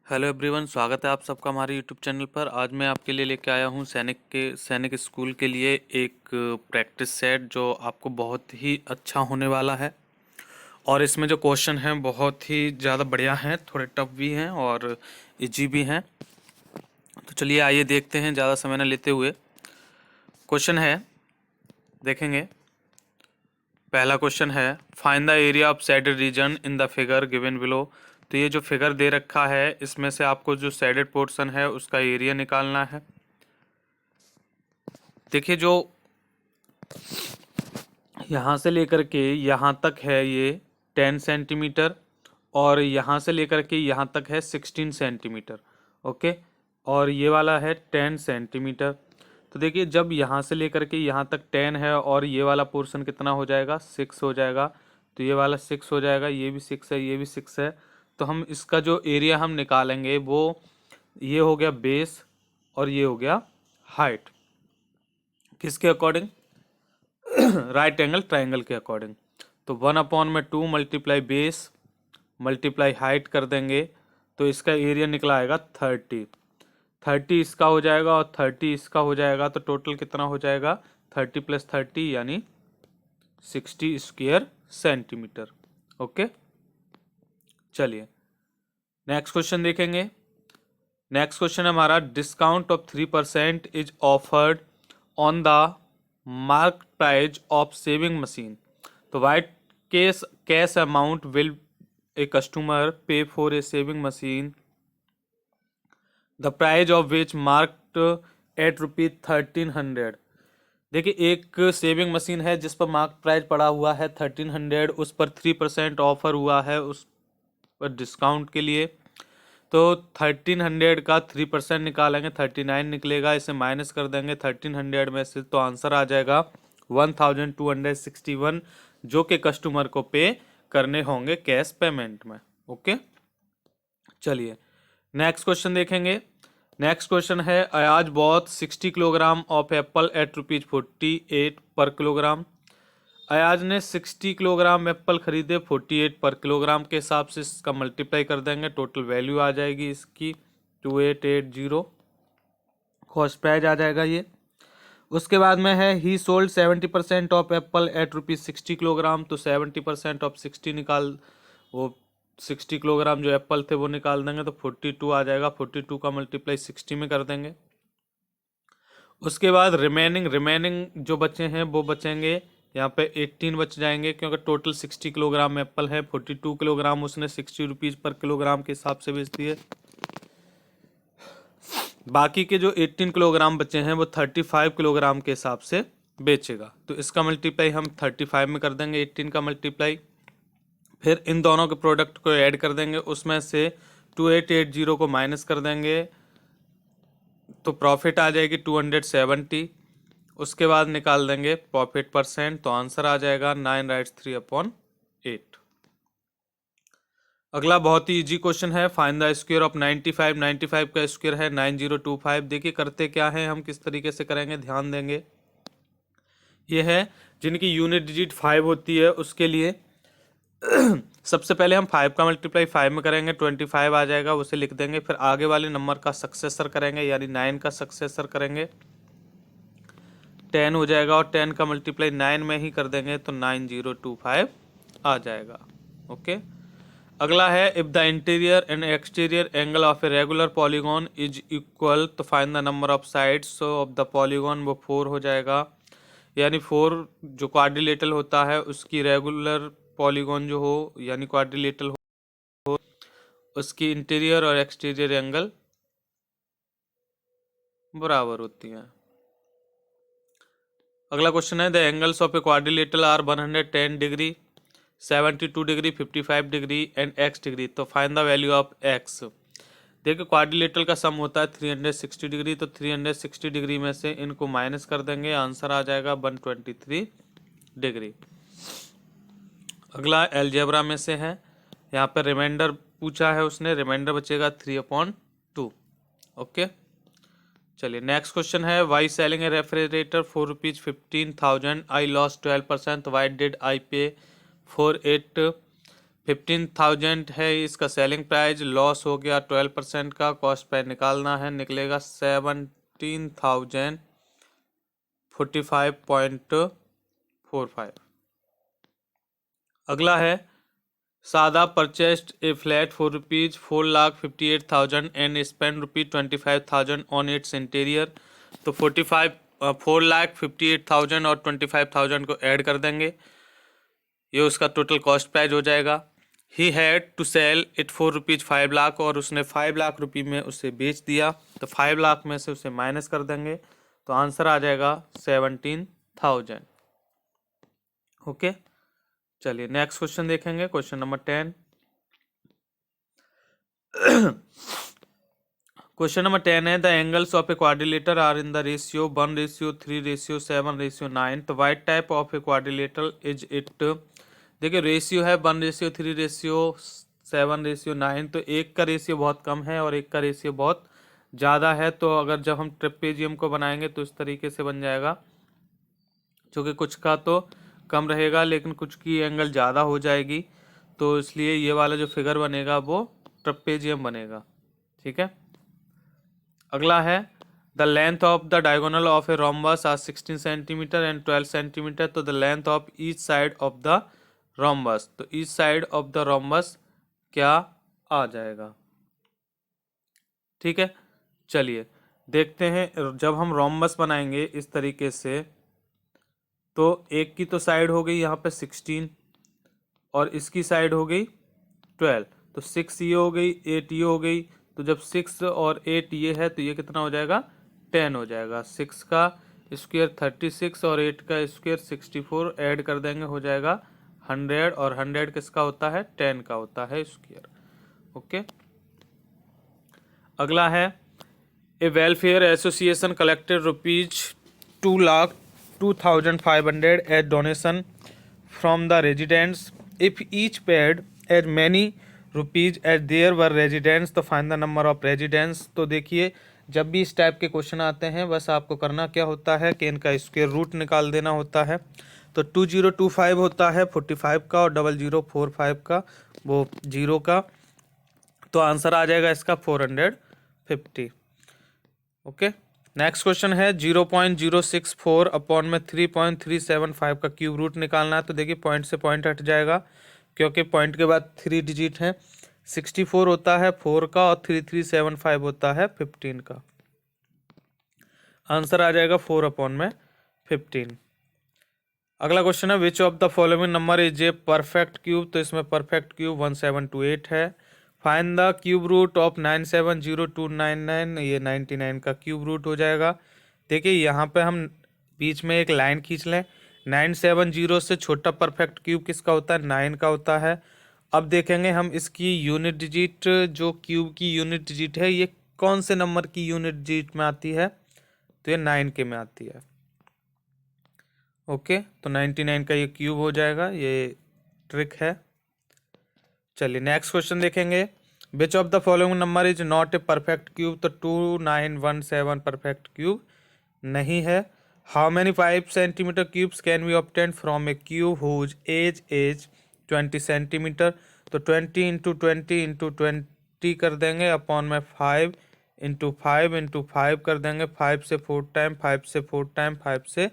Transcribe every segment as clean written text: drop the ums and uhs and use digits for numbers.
Hello everyone, स्वागत है आप सबका हमारे यूट्यूब चैनल पर। आज मैं आपके लिए लेके आया हूँ सैनिक स्कूल के लिए एक प्रैक्टिस सेट जो आपको बहुत ही अच्छा होने वाला है। और इसमें जो क्वेश्चन हैं बहुत ही ज़्यादा बढ़िया हैं, थोड़े टफ भी हैं और इजी भी हैं। तो चलिए आइए देखते हैं ज़्यादा समय न लेते हुए। क्वेश्चन है, देखेंगे। पहला क्वेश्चन है, find the area of shaded region in the figure given below. तो ये जो फिगर दे रखा है इसमें से आपको जो शेडेड पोर्शन है उसका एरिया निकालना है। देखिए, जो यहाँ से लेकर के यहाँ तक है ये 10 सेंटीमीटर और यहाँ से लेकर के यहाँ तक है 16 सेंटीमीटर। ओके, और ये वाला है 10 सेंटीमीटर। तो देखिए, जब यहाँ से लेकर के यहाँ तक 10 है और ये वाला पोर्शन कितना हो जाएगा, 6 हो जाएगा। तो ये वाला 6 हो जाएगा, ये भी 6 है, ये भी 6 है। तो हम इसका जो एरिया हम निकालेंगे वो ये हो गया बेस और ये हो गया हाइट। किसके अकॉर्डिंग? राइट एंगल ट्राइंगल के अकॉर्डिंग। तो 1/2 मल्टीप्लाई बेस मल्टीप्लाई हाइट कर देंगे तो इसका एरिया निकला आएगा 30 इसका हो जाएगा और 30 इसका हो जाएगा। तो टोटल कितना हो जाएगा? 30 + 30 यानी 60 स्क्वायर सेंटीमीटर। ओके, चलिए नेक्स्ट क्वेश्चन देखेंगे। नेक्स्ट क्वेश्चन है हमारा, discount of 3% is offered on the mark price of sewing machine. तो what cash amount will a customer pay for a sewing machine the price of which marked at ₹1300। देखिए, एक saving machine है जिस पर mark price पड़ा हुआ है 1300, उस पर 3% ऑफर हुआ है उस पर डिस्काउंट के लिए। तो 1300 का 3% निकालेंगे 39 निकलेगा, इसे माइनस कर देंगे 1300 में से, तो आंसर आ जाएगा 1261 जो कि कस्टमर को पे करने होंगे कैश पेमेंट में। ओके, चलिए नेक्स्ट क्वेश्चन देखेंगे। नेक्स्ट क्वेश्चन है, Ayaz both 60 kilogram of apple at ₹48 per kilogram. Ayaz ने 60 किलोग्राम एप्पल खरीदे 48 पर किलोग्राम के हिसाब से। इसका मल्टीप्लाई कर देंगे, टोटल वैल्यू आ जाएगी इसकी 2880, कॉस्ट प्राइस आ जाएगा ये। उसके बाद में है, he sold 70% of apple at ₹60 kilogram. तो 70% ऑफ 60 निकाल, वो 60 किलोग्राम जो एप्पल थे वो निकाल देंगे तो 42 आ जाएगा। 42 का मल्टीप्लाई 60 में कर देंगे। उसके बाद रिमेनिंग जो बचे हैं वो बचेंगे यहाँ पे 18 बच जाएंगे, क्योंकि टोटल 60 किलोग्राम एप्पल है। 42 किलोग्राम उसने 60 रुपीज़ पर किलोग्राम के हिसाब से बेच दिए। बाकी के जो 18 किलोग्राम बचे हैं वो 35 किलोग्राम के हिसाब से बेचेगा। तो इसका मल्टीप्लाई हम 35 में कर देंगे, 18 का मल्टीप्लाई। फिर इन दोनों के प्रोडक्ट को ऐड कर देंगे, उसमें से 2880 को माइनस कर देंगे तो प्रॉफिट आ जाएगी 270। उसके बाद निकाल देंगे प्रॉफिट परसेंट, तो आंसर आ जाएगा 9/3/8। अगला बहुत ही इजी क्वेश्चन है, फाइंड द स्क्वायर ऑफ 95। 95 का स्क्वायर है 9025। देखिए करते क्या है, हम किस तरीके से करेंगे, ध्यान देंगे। ये है जिनकी यूनिट डिजिट 5 होती है उसके लिए सबसे पहले हम 5 का मल्टीप्लाई 5 में करेंगे, 25 आ जाएगा, उसे लिख देंगे। फिर आगे वाले नंबर का सक्सेसर करेंगे, यानी 9 का सक्सेसर करेंगे, 10 हो जाएगा और 10 का मल्टीप्लाई 9 में ही कर देंगे तो 9025 आ जाएगा। ओके, अगला है, if the interior and exterior angle of a regular polygon is equal तो find the number of sides of the polygon. वो 4 हो जाएगा, यानी 4 जो क्वाड्रिलेटरल होता है उसकी रेगुलर पॉलीगॉन जो हो यानी क्वाड्रिलेटरल हो उसकी इंटीरियर और एक्सटीरियर एंगल बराबर होती हैं। अगला क्वेश्चन है, the angles of a quadrilateral are 110 degree, 72 degree, 55 degree and x degree. तो find the value of x। देखिए, क्वाड्रिलेटरल का सम होता है 360 डिग्री, तो 360 डिग्री में से इनको माइनस कर देंगे, आंसर आ जाएगा 123 डिग्री। अगला एलजेब्रा में से है, यहाँ पर रिमाइंडर पूछा है उसने, रिमाइंडर बचेगा 3/2। ओके, चलिए नेक्स्ट क्वेश्चन है, why selling a refrigerator for ₹15,000 I lost 12%, why did I pay for it 15,000 है इसका सेलिंग प्राइस, लॉस हो गया 12% का, कॉस्ट प्राइस निकालना है, निकलेगा 17,045.45। अगला है सादा purchased A flat for rupees 4,58,000 and spend rupees 25,000 on it's interior. तो 4,58,000 और 25,000 को ऐड कर देंगे, ये उसका टोटल कॉस्ट प्राइस हो जाएगा। He had to sell it for rupees 5 lakh, और उसने 5 लाख रुपये में उसे बेच दिया, तो 5 लाख में से उसे माइनस कर देंगे, तो आंसर आ जाएगा 17,000। ओके, चलिए नेक्स्ट क्वेश्चन देखेंगे, क्वेश्चन नंबर 10। क्वेश्चन नंबर 10 है the angles of a quadrilateral are in the ratio 1:3:7:9। तो what type of a quadrilateral is it. देखिए रेशियो है 1:3:7:9, तो एक का रेशियो बहुत कम है और एक का रेशियो बहुत ज़्यादा है। तो अगर जब हम ट्रेपेजियम को बनाएंगे तो इस तरीके से बन जाएगा, क्योंकि कुछ का तो कम रहेगा लेकिन कुछ की एंगल ज़्यादा हो जाएगी, तो इसलिए ये वाला जो फिगर बनेगा वो ट्रेपेजियम बनेगा। ठीक है, अगला है the length of the diagonal of a rhombus are 16 centimetre and 12 centimetre. तो the length of each side of the rhombus, तो each side of the rhombus क्या आ जाएगा। ठीक है, चलिए देखते हैं। जब हम रोम्बस बनाएंगे इस तरीके से, तो एक की तो साइड हो गई यहाँ पे 16 और इसकी साइड हो गई 12, तो 6 ये हो गई, 8 ये हो गई। तो जब 6 और 8 ये है तो ये कितना हो जाएगा, 10 हो जाएगा। 6 का स्क्वायर 36 और 8 का स्क्वायर 64, ऐड कर देंगे हो जाएगा 100, और 100 किसका होता है, 10 का होता है स्क्वायर। ओके, अगला है a welfare association collected rupees 2,02,500 as donation from the residents if each paid as many rupees as there were residents. तो find the number of residents. तो देखिए जब भी इस टाइप के क्वेश्चन आते हैं बस आपको करना क्या होता है कि इनका स्क्वायर रूट निकाल देना होता है। तो 2025 होता है 45 का और 0045 का वो 0 का, तो आंसर आ जाएगा इसका 450। ओके, नेक्स्ट क्वेश्चन है 0.064 अपॉन में 3.375 का क्यूब रूट निकालना है। तो देखिए पॉइंट से पॉइंट हट जाएगा क्योंकि पॉइंट के बाद 3 डिजिट है। 64 होता है 4 का और 3375 होता है 15 का, आंसर आ जाएगा 4/15। अगला क्वेश्चन है which of the following number is a perfect cube. तो इसमें परफेक्ट क्यूब 1728 है। Find the cube root of 970299, ये 99 का क्यूब रूट हो जाएगा। देखिए यहाँ पे हम बीच में एक लाइन खींच लें, 970 से छोटा परफेक्ट क्यूब किसका होता है, 9 का होता है। अब देखेंगे हम इसकी यूनिट डिजिट, जो क्यूब की यूनिट डिजिट है ये कौन से नंबर की यूनिट डिजिट में आती है, तो ये 9 के में आती है। ओके, तो 99 का ये क्यूब हो जाएगा, ये ट्रिक है। चलिए नेक्स्ट क्वेश्चन देखेंगे which of the following number is not a perfect cube. तो 2917 परफेक्ट क्यूब नहीं है। How many 5 centimetre cubes can we obtain from a cube whose edge 20 centimetre. तो 20 इंटू 20 इंटू 20 कर देंगे अपॉन में 5 इंटू 5 इंटू 5 कर देंगे, 5 से 4 टाइम, 5 से 4 टाइम, 5 से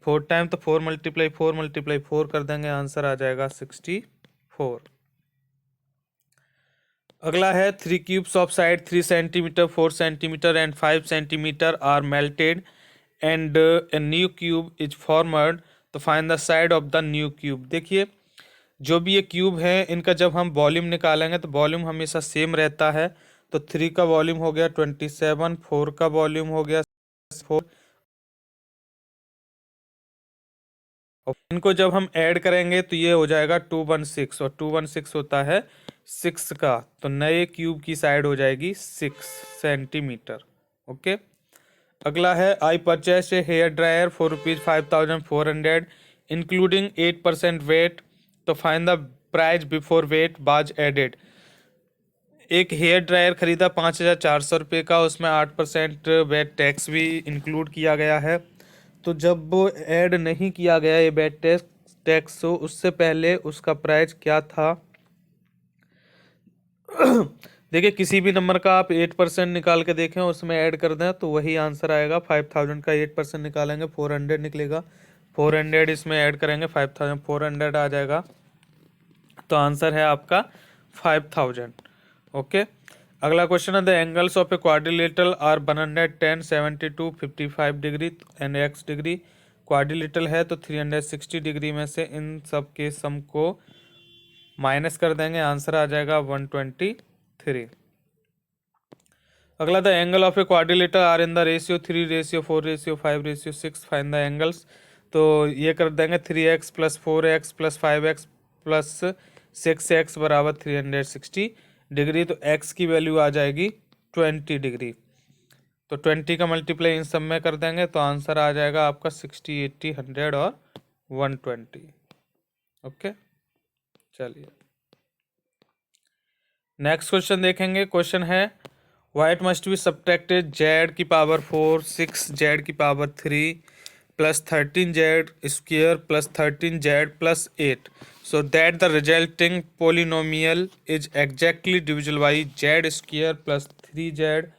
4 टाइम, तो 4 मल्टीप्लाई 4 मल्टीप्लाई 4 कर देंगे, आंसर आ जाएगा 64। अगला है 3 cubes of side 3 centimetre 4 centimetre and 5 centimetre are melted and a new cube is formed. तो find the side of the new cube. देखिए जो भी ये क्यूब है इनका जब हम वॉल्यूम निकालेंगे तो वॉल्यूम हमेशा सेम रहता है। तो 3 का वॉल्यूम हो गया 27, 4 का वॉल्यूम हो गया 4, और इनको जब हम ऐड करेंगे तो ये हो जाएगा 216, और 216 होता है 6 का, तो नए क्यूब की साइड हो जाएगी 6 सेंटीमीटर। ओके, अगला है I purchase a hair dryer for rupees 5400 including 8% VAT. तो find the price before VAT was added. एक हेयर ड्रायर खरीदा 5400 रुपये का, उसमें 8% वेट टैक्स भी इंक्लूड किया गया है। तो जब वो ऐड नहीं किया गया ये वेट टैक्स, तो उससे पहले उसका प्राइस क्या था, देखिए किसी भी नंबर का आप 8% निकाल के देखें, उसमें ऐड कर दें तो वही आंसर आएगा। 5000 का 8% निकालेंगे 400 निकलेगा, 400 इसमें ऐड करेंगे 5000, 400 आ जाएगा। तो आंसर है आपका 5000। ओके। अगला क्वेश्चन है the angles of a quadrilateral are 110, 72, 55 degree and x degree. Quadrilateral है तो 360 डिग्री में से इन सब के सम को माइनस कर देंगे, आंसर आ जाएगा 123। अगला the angle of a quadrilateral are in the ratio 3:4:5:6, find the angles. तो ये कर देंगे 3x + 4x + 5x + 6x बराबर 360 डिग्री। तो x की वैल्यू आ जाएगी 20 डिग्री। तो 20 का मल्टीप्लाई इन सब में कर देंगे तो आंसर आ जाएगा आपका 60, 80, 100 और 120। ओके, चलिए नेक्स्ट क्वेश्चन देखेंगे। क्वेश्चन है white must be subtracted Z की पावर 4, 6 जेड की power 3 plus 13 Z square plus 13 Z plus 8 so that the resulting polynomial is exactly divisible by Z square plus 3 Z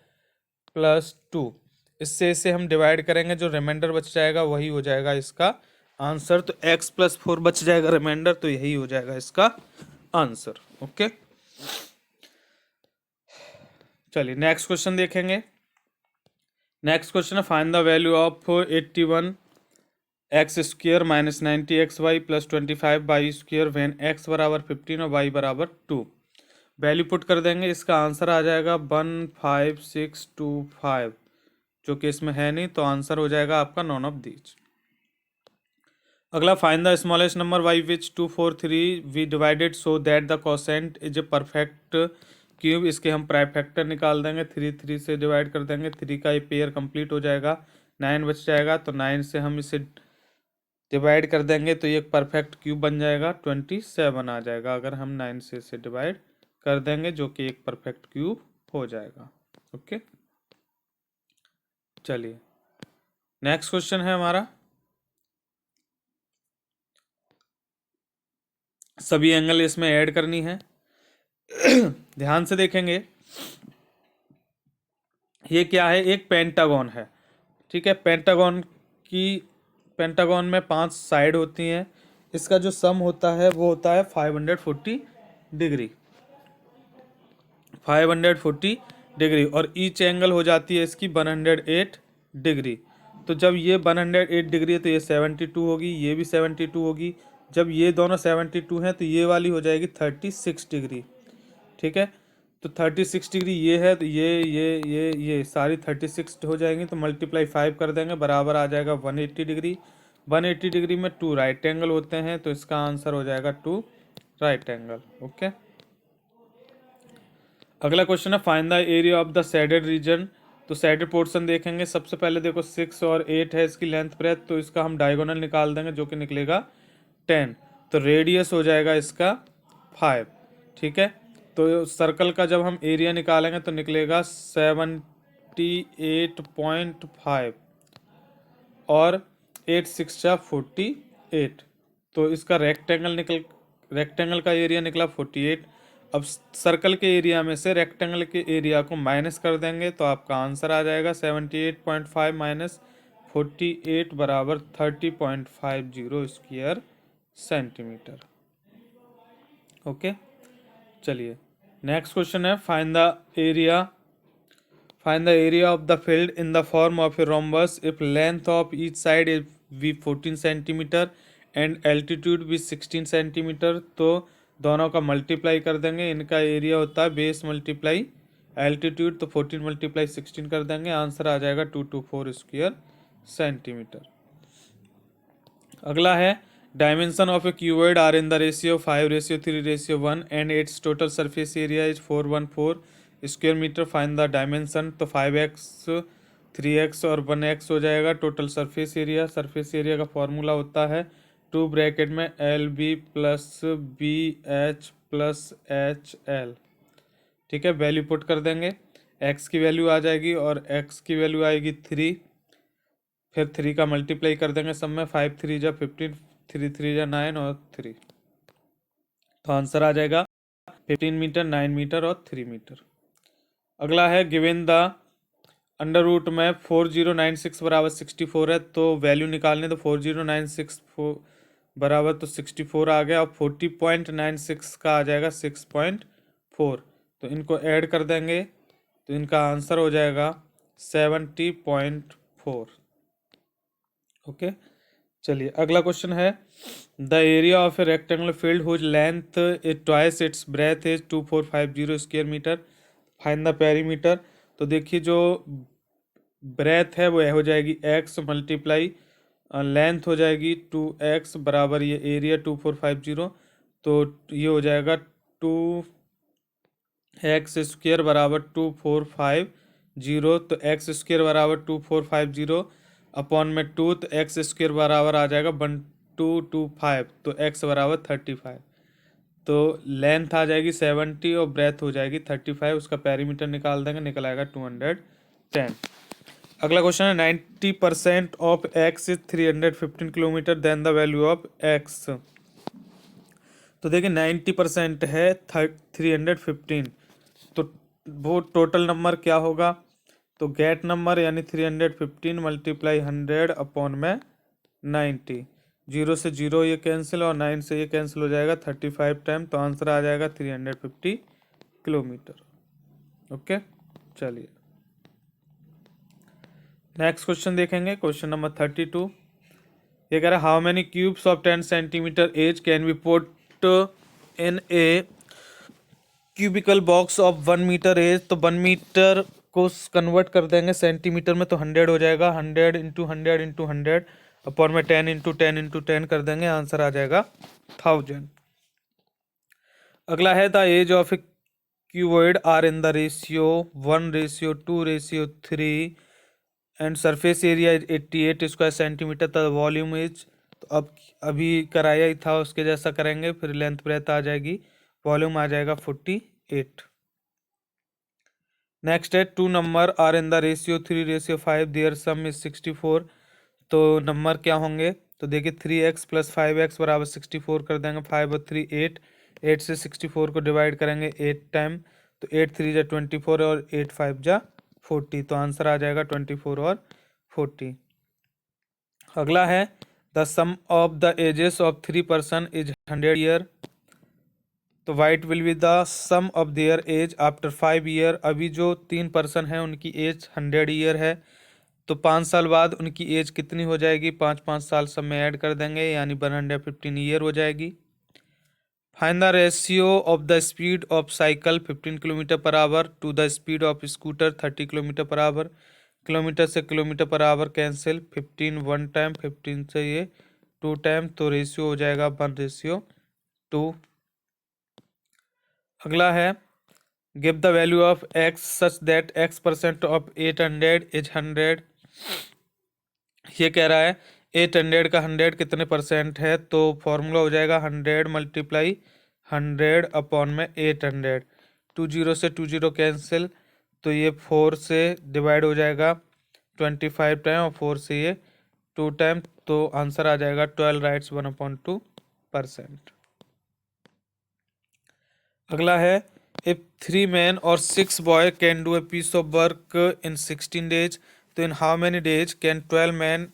plus 2। इससे इसे हम divide करेंगे, जो reminder बच जाएगा वही हो जाएगा इसका आंसर। तो x + 4 बच जाएगा रिमाइंडर, तो यही हो जाएगा इसका आंसर। ओके, चलिए नेक्स्ट क्वेश्चन देखेंगे। नेक्स्ट क्वेश्चन है find the value of 81 x square minus 90 x y plus 25 y square when x बराबर 15 और वाई बराबर 2। वैल्यू पुट कर देंगे, इसका आंसर आ जाएगा 15625, जो कि इसमें है नहीं, तो आंसर हो जाएगा आपका नॉन ऑफ दीज। अगला find the smallest number by which 243 be divided so that the quotient is a perfect cube. इसके हम प्राइम फैक्टर निकाल देंगे, 3 से डिवाइड कर देंगे, 3 का ये पेयर कंप्लीट हो जाएगा, 9 बच जाएगा। तो 9 से हम इसे डिवाइड कर देंगे तो ये एक परफेक्ट क्यूब बन जाएगा, 27 आ जाएगा अगर हम 9 से इसे डिवाइड कर देंगे, जो कि एक परफेक्ट क्यूब हो जाएगा। ओके, चलिए नेक्स्ट क्वेश्चन है हमारा। सभी एंगल इसमें ऐड करनी है। ध्यान से देखेंगे, ये क्या है, एक पेंटागन है। ठीक है, पेंटागन में 5 साइड होती हैं। इसका जो सम होता है वो होता है 540 डिग्री, 540 डिग्री, और ईच एंगल हो जाती है इसकी 108 डिग्री। तो जब ये 108 डिग्री है तो ये 72 होगी, ये भी 72 होगी। जब ये दोनों 72 हैं तो ये वाली हो जाएगी 36 डिग्री। ठीक है, तो 36 डिग्री ये है, तो ये सारी 36 हो जाएंगी, तो मल्टीप्लाई 5 कर देंगे, बराबर आ जाएगा 180 डिग्री। 180 डिग्री में 2 राइट एंगल होते हैं, तो इसका आंसर हो जाएगा 2 राइट एंगल। ओके, अगला क्वेश्चन है find the area of the shaded region. तो शेडेड पोर्शन देखेंगे। सबसे पहले देखो 6 और 8 है इसकी लेंथ ब्रेथ, तो इसका हम डायगोनल निकाल देंगे, जो कि निकलेगा 10। तो रेडियस हो जाएगा इसका 5। ठीक है, तो सर्कल का जब हम एरिया निकालेंगे तो निकलेगा 78.5 और 8 6 48। तो इसका रेक्टेंगल का एरिया निकला 48। अब सर्कल के एरिया में से रेक्टेंगल के एरिया को माइनस कर देंगे, तो आपका आंसर आ जाएगा 78.5 माइनस 48 बराबर 30.50 स्क्वायर सेंटीमीटर। ओके, चलिए नेक्स्ट क्वेश्चन है find the area of the field in the form of a rhombus if length of each side is be 14 centimetre and altitude भी 16 सेंटीमीटर। तो दोनों का मल्टीप्लाई कर देंगे, इनका एरिया होता है बेस मल्टीप्लाई एल्टीट्यूड, तो 14 मल्टीप्लाई 16 कर देंगे, आंसर आ जाएगा 224 स्क्वायर सेंटीमीटर। अगला है dimension of a cuboid are in the ratio 5:3:1 and its total surface area is 414 square metre. Find the dimension. तो 5x 3x और 1x हो जाएगा total surface area. Surface area का फॉर्मूला होता है 2 ब्रैकेट में LB plus BH plus HL। ठीक है, वैल्यू पुट कर देंगे, x की वैल्यू आ जाएगी और x की वैल्यू आएगी 3। फिर 3 का मल्टीप्लाई कर देंगे सब में, 5 3 जा 15, 3 3 जा 9 और 3, तो आंसर आ जाएगा 15 मीटर, 9 मीटर और 3 मीटर। अगला है गिवन द अंडर रूट में 4096 बराबर 64 है, तो वैल्यू निकालने, तो 4096 बराबर तो 64 आ गया, और 40.96 का आ जाएगा 6.4, तो इनको ऐड कर देंगे तो इनका आंसर हो जाएगा 70.4। ओके, चलिए अगला क्वेश्चन है the area of a rectangular field whose length is twice its breadth is 2450 square metre, find the perimeter. तो देखिए जो ब्रेथ है वो हो जाएगी x मल्टीप्लाई लेंथ हो जाएगी 2x बराबर ये एरिया 2450, तो ये हो जाएगा 2x स्क्वायर बराबर 2450, तो x स्क्वायर बराबर 2450 अपॉन में 2, तो x स्क्वायर बराबर आ जाएगा 1225, तो x बराबर 35, तो लेंथ आ जाएगी 70 और ब्रेथ हो जाएगी 35, उसका पेरीमीटर निकाल देंगे, निकल आएगा 210। अगला क्वेश्चन है 90% of x is 315 kilometre, then the value of x। तो देखिए 90% है 315, तो वो टोटल नंबर क्या होगा, तो गेट नंबर यानी 315 मल्टीप्लाई 100 अपॉन में 90, 0 से 0 ये कैंसिल और 9 से ये कैंसिल हो जाएगा 35 टाइम, तो आंसर आ जाएगा 350 किलोमीटर। ओके, चलिए नेक्स्ट क्वेश्चन देखेंगे, क्वेश्चन नंबर 32। ये कह रहा है how many cubes of 10 centimetre edge can be put in a cubical box of 1 metre edge, तो 1 मीटर को कन्वर्ट कर देंगे सेंटीमीटर में, तो 100 हो जाएगा, 100 इंटू 100 इंटू 100 अपॉन में 10 इंटू 10 इंटू 10 कर देंगे, आंसर आ जाएगा 1000। अगला है the edge of a cuboid are in the ratio 1:2:3 and surface area is 88 square centimetre, तो वॉल्यूम इज, तो अब अभी कराया ही था उसके जैसा करेंगे, फिर लेंथ ब्रेथ आ जाएगी, वॉल्यूम आ जाएगा 48। नेक्स्ट है two number are in the ratio 3:5 their sum is 64, तो नंबर क्या होंगे, तो देखिए 3x प्लस 5x बराबर 64 कर देंगे, 5 और 3 8, 8 से 64 को डिवाइड करेंगे 8 टाइम, तो 8 3 जा 24 और 8 5 जा 40, तो आंसर आ जाएगा 24 और 40। अगला है the sum of the ages of 3 person is 100 year, तो what will be the sum of their age after 5 year. अभी जो 3 पर्सन हैं उनकी एज 100 ईयर है, तो 5 साल बाद उनकी एज कितनी हो जाएगी, 5 साल सब में ऐड कर देंगे यानी 115 ईयर हो जाएगी। Find the ratio of the speed of cycle 15 kilometre per hour to the speed of scooter 30 kilometre per hour. Kilometre से kilometre per hour cancel, 15 1 time, 15 से ये 2 टाइम, तो रेशियो हो जाएगा 1:2। अगला है give the value of x such that x% of 800 is 100। ये कह रहा है 800 का 100 कितने परसेंट है, तो फॉर्मूला हो जाएगा 100 मल्टीप्लाई 100 अपॉन में 800, 20 से 20 कैंसिल, तो ये 4 से डिवाइड हो जाएगा 25 टाइम और 4 से ये 2 टाइम, तो आंसर आ जाएगा 12 राइट्स 1/2%। अगला है इफ 3 men और 6 boy can do a piece of work in 16 days, तो in how many days can 12 men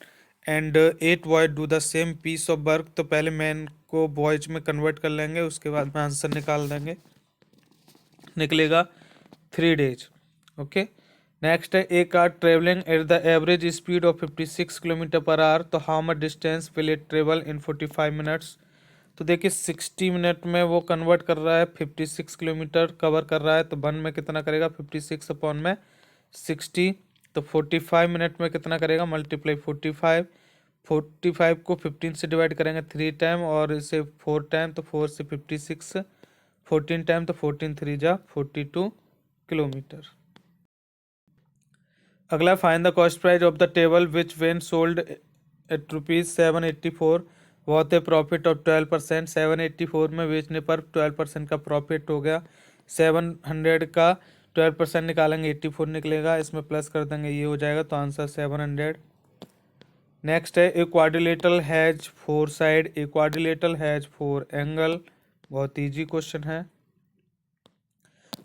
and 8 boy do the same piece of work. तो पहले मैन को बॉयज में कन्वर्ट कर लेंगे, उसके बाद में आंसर निकाल देंगे, निकलेगा 3 days। ओके, नेक्स्ट है a car travelling at the average speed of 56 kilometre per hour, तो how much distance will it travel in 45 minutes. तो देखिए 60 मिनट में वो कन्वर्ट कर रहा है, 56 किलोमीटर कवर कर रहा है, तो 1 में कितना करेगा 56 अपॉन में 60, तो 45 मिनट में कितना करेगा मल्टीप्लाई 45 को 15 से डिवाइड करेंगे 3 टाइम और इसे 4 टाइम, तो 4 से 56 14 टाइम, तो 14 3 जा 42 किलोमीटर। अगला find the cost price of the table which when sold at ₹784 what A profit of 12%। 784 में बेचने पर 12% का प्रॉफिट हो गया, 700 का 12% निकालेंगे 84 निकलेगा, इसमें प्लस कर देंगे ये हो जाएगा, तो आंसर 700। नेक्स्ट है a quadrilateral has 4 side, a quadrilateral has 4 angle, बहुत ईजी क्वेश्चन है।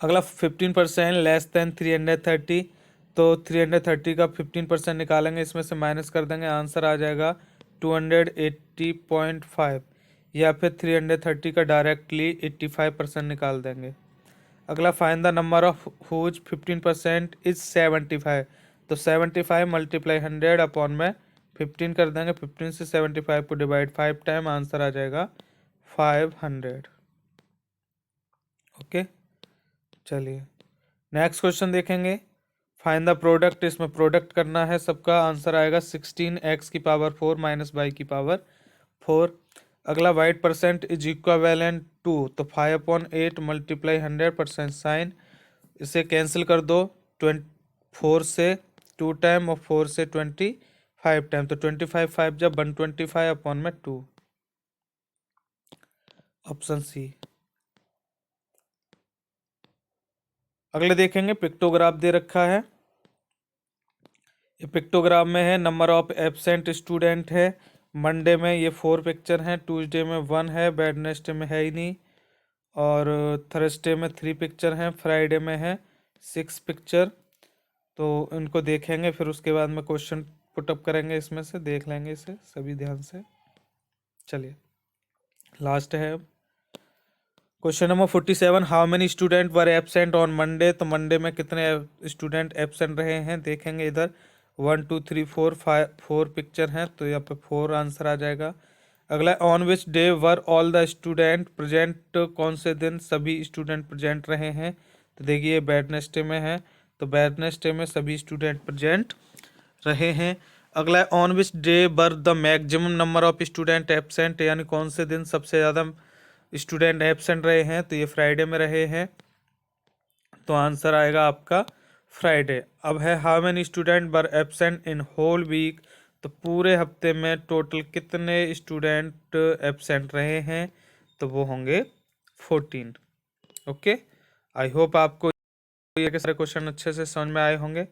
अगला 15% लेस देन 330, तो 330 का 15% निकालेंगे, इसमें से माइनस कर देंगे, आंसर आ जाएगा 280.5, या फिर 330 का डायरेक्टली 85% निकाल देंगे। अगला find the number of whose 15% is 75, तो 75 मल्टीप्लाई 100 अपॉन में 15 कर देंगे, 15 से 75 को डिवाइड 5 टाइम, आंसर आ जाएगा 500। ओके, चलिए नेक्स्ट क्वेश्चन देखेंगे। फाइंड द प्रोडक्ट, इसमें प्रोडक्ट करना है सबका, आंसर आएगा 16x की पावर 4 माइनस y की पावर 4। अगला what percent is equivalent to, तो 5/8 मल्टीप्लाई 100% साइन, इसे कैंसिल कर दो, 4 से 2 टाइम और 4 से 25 टाइम, तो 25 5 जब 125 अपॉन में 2, ऑप्शन सी। अगले देखेंगे, पिक्टोग्राफ दे रखा है, ये पिक्टोग्राफ में है नंबर ऑफ एब्सेंट स्टूडेंट है, मंडे में ये 4 पिक्चर हैं, ट्यूसडे में 1 है, वेडनेसडे में है ही नहीं, और थर्सडे में 3 पिक्चर हैं, फ्राइडे में है 6 पिक्चर। तो इनको देखेंगे, फिर उसके बाद में क्वेश्चन पुटअप करेंगे, इसमें से देख लेंगे इसे सभी ध्यान से। चलिए लास्ट है question number 47, how many student were absent on Monday, तो मंडे में कितने स्टूडेंट एब्सेंट रहे हैं, देखेंगे इधर 1 2 3 4 5 4 पिक्चर हैं, तो यहाँ पे 4 आंसर आ जाएगा। अगला, on which day were all the student present, कौन से दिन सभी स्टूडेंट प्रेजेंट रहे हैं, तो देखिए वेडनेसडे में है, तो वेडनेसडे में सभी स्टूडेंट प्रेजेंट रहे हैं। अगला, on which day were the maximum number of student absent, यानी कौन से दिन सबसे ज़्यादा स्टूडेंट एब्सेंट रहे हैं, तो ये फ्राइडे में रहे हैं, तो आंसर आएगा आपका फ्राइडे। अब है how many student were absent in whole week, तो पूरे हफ्ते में टोटल कितने स्टूडेंट एब्सेंट रहे हैं, तो वो होंगे 14। ओके, आई होप आपको ये सारे क्वेश्चन अच्छे से समझ में आए होंगे।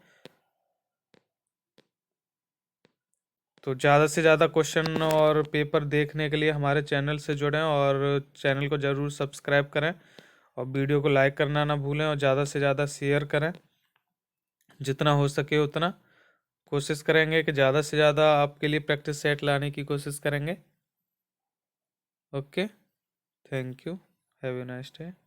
तो ज़्यादा से ज़्यादा क्वेश्चन और पेपर देखने के लिए हमारे चैनल से जुड़ें, और चैनल को ज़रूर सब्सक्राइब करें, और वीडियो को लाइक करना ना भूलें, और ज़्यादा से ज़्यादा शेयर करें, जितना हो सके उतना कोशिश करेंगे कि ज़्यादा से ज़्यादा आपके लिए प्रैक्टिस सेट लाने की कोशिश करेंगे। Okay, thank you, have a nice day.